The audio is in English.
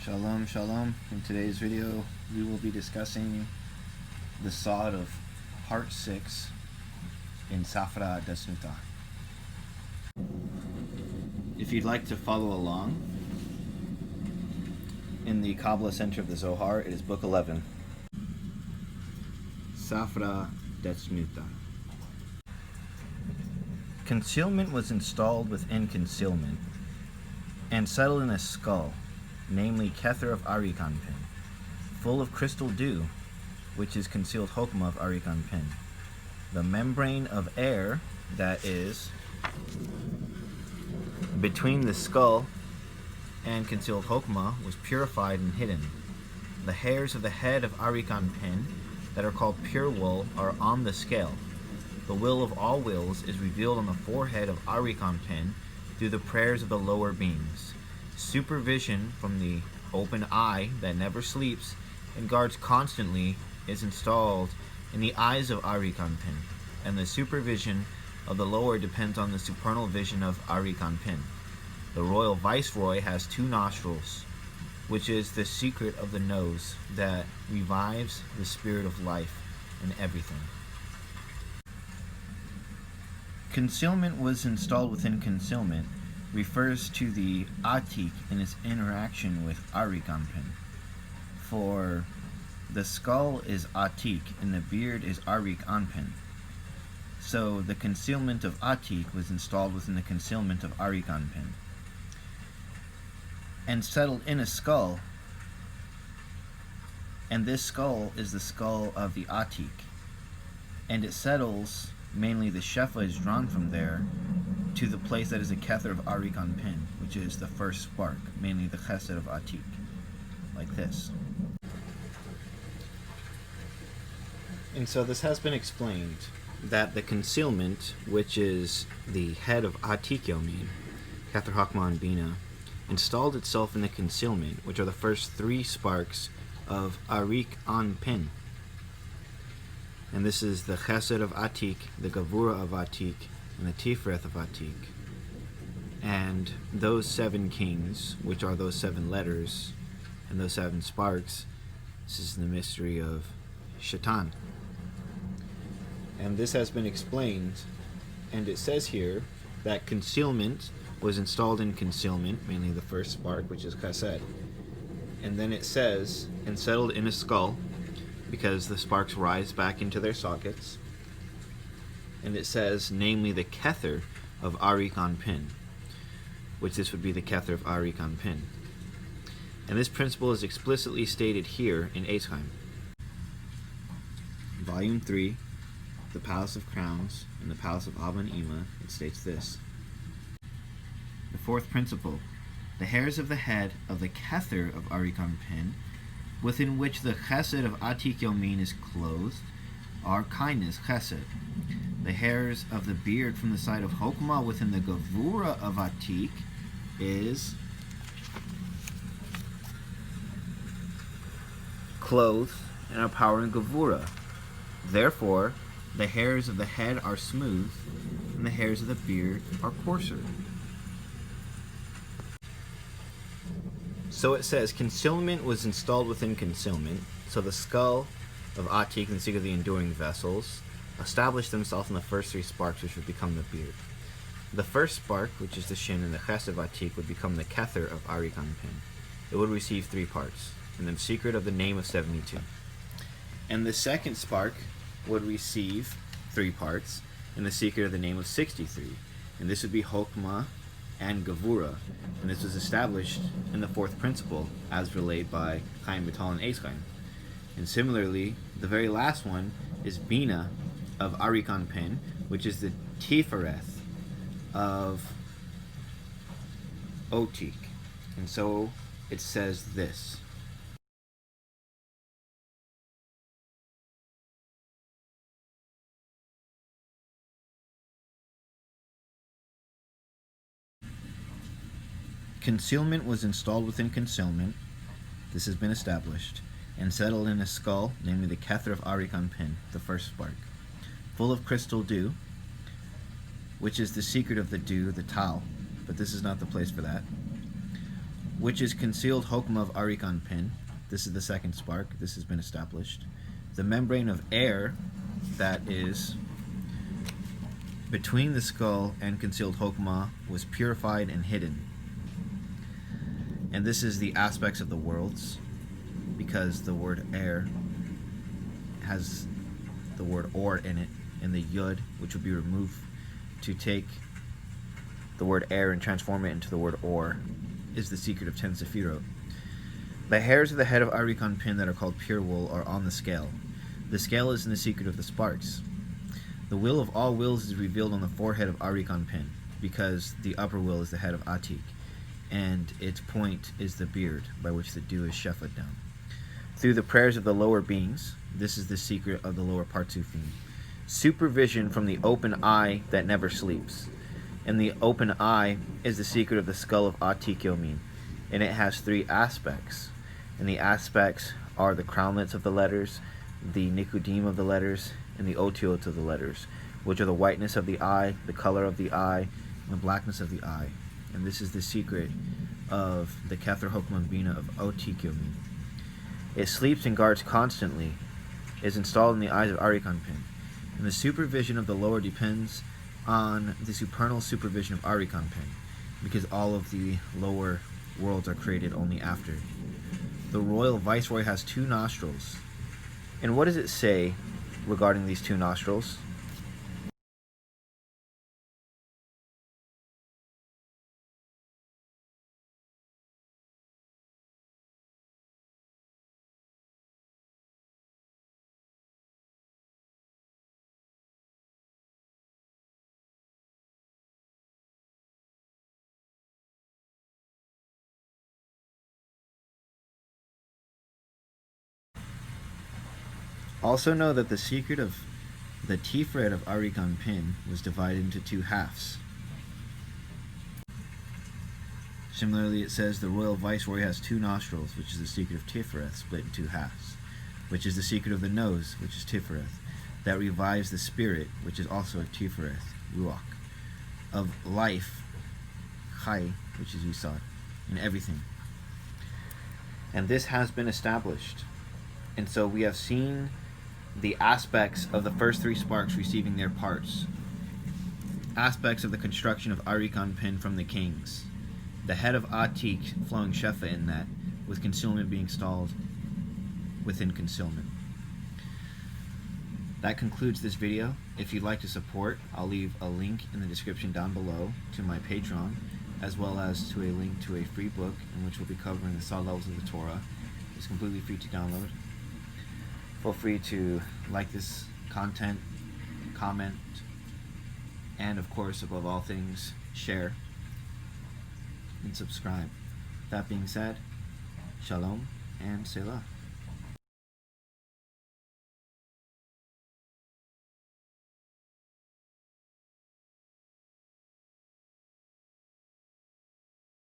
Shalom, shalom. In today's video, we will be discussing the sod of Part 6 in Safra Detzniuta. If you'd like to follow along, in the Kabbalah Center of the Zohar, it is Book 11. Safra Detzniuta. Concealment was installed within concealment and settled in a skull, namely Kether of Arikanpin, full of crystal dew, which is concealed Hokmah of Arikanpin. The membrane of air, that is, between the skull and concealed Hokmah, was purified and hidden. The hairs of the head of Arikanpin, that are called pure wool, are on the scale. The will of all wills is revealed on the forehead of Arikanpin through the prayers of the lower beings. Supervision from the open eye that never sleeps and guards constantly is installed in the eyes of Arikanpin, and the supervision of the lower depends on the supernal vision of Arikanpin. The royal viceroy has two nostrils, which is the secret of the nose that revives the spirit of life in everything. Concealment was installed within concealment refers to the Atik in its interaction with Arikanpin. For the skull is Atik and the beard is Arikanpin. So the concealment of Atik was installed within the concealment of Arikanpin and settled in a skull, and this skull is the skull of the Atik, and it settles, mainly the Shefa is drawn from there to the place that is a Kether of Arikanpin, which is the first spark, mainly the Chesed of Atik, like this. And so this has been explained that the concealment, which is the head of Atik Yomin, Kether Hokmah and Bina, installed itself in the concealment, which are the first three sparks of Arikanpin. And this is the Chesed of Atik, the Gavura of Atik, and the Tiferet of Atik. And those seven kings, which are those seven letters and those seven sparks, this is the mystery of Shaitan. And this has been explained, and it says here that concealment was installed in concealment, mainly the first spark, which is Chesed. And then it says, and settled in a skull, because the sparks rise back into their sockets. And it says, namely the Kether of Arikanpin, which this would be the Kether of Arikanpin. And this principle is explicitly stated here in Eisheim. Volume 3, The Palace of Crowns, and the Palace of Abba and Ima, it states this. The fourth principle, the hairs of the head of the Kether of Arikanpin, within which the Chesed of Atik Yomin is clothed, are kindness, Chesed. The hairs of the beard from the side of Hokmah within the Gavura of Atik is clothed and are power in Gavura. Therefore, the hairs of the head are smooth, and the hairs of the beard are coarser. So it says, concealment was installed within concealment, so the skull of Atik and the secret of the enduring vessels established themselves in the first three sparks, which would become the beard. The first spark, which is the Shin and the Chesed of Atik, would become the Kether of Arikanpin. It would receive three parts, and the secret of the name of 72. And the second spark would receive three parts, and the secret of the name of 63. And this would be Hokmah and Gavura, and this was established in the fourth principle, as relayed by Chaim Vital and Eisheim. And similarly, the very last one is Bina of Arikanpin, which is the Tiferet of Otik. And so it says this. Concealment was installed within concealment, this has been established, and settled in a skull, namely the Kether of Arikanpin, the first spark, full of crystal dew, which is the secret of the dew, the Tal, but this is not the place for that, which is concealed Hokmah of Arikon Pin. This is the second spark. This has been established. The membrane of air that is between the skull and concealed Hokmah was purified and hidden. And this is the aspects of the worlds, because the word air has the word or in it, and the yud, which would be removed to take the word air and transform it into the word or, is the secret of 10 Sefirot. The hairs of the head of Arikon Pin that are called pure wool are on the scale. The scale is in the secret of the sparks. The will of all wills is revealed on the forehead of Arikon Pin, because the upper will is the head of Atik, and its point is the beard, by which the dew is shefad down. Through the prayers of the lower beings, this is the secret of the lower Partsufim. Supervision from the open eye that never sleeps. And the open eye is the secret of the skull of Atik Yomin, and it has 3 aspects. And the aspects are the crownlets of the letters, the nikudim of the letters, and the otiot of the letters, which are the whiteness of the eye, the color of the eye, and the blackness of the eye. And this is the secret of the Kether Hokmah Bina of Atik Yomin. It sleeps and guards constantly, is installed in the eyes of Arikon Pin. And the supervision of the lower depends on the supernal supervision of Arikon Pin, because all of the lower worlds are created only after. The royal viceroy has 2 nostrils. And what does it say regarding these 2 nostrils? Also know that the secret of the Tiferet of Arikon Pin was divided into 2 halves. Similarly, it says the royal viceroy has 2 nostrils, which is the secret of Tiferet, split in 2 halves, which is the secret of the nose, which is Tiferet, that revives the spirit, which is also Tiferet, Ruach, of life, Chai, which is Yisod, in everything. And this has been established. And so we have seen the aspects of the first 3 sparks receiving their parts. Aspects of the construction of Arikon Pin from the kings. The head of Atik flowing Shefa in that, with concealment being installed within concealment. That concludes this video. If you'd like to support, I'll leave a link in the description down below to my Patreon, as well as to a link to a free book in which we'll be covering the Sod levels of the Torah. It's completely free to download. Feel free to like this content, comment, and of course, above all things, share and subscribe. That being said, Shalom and Selah.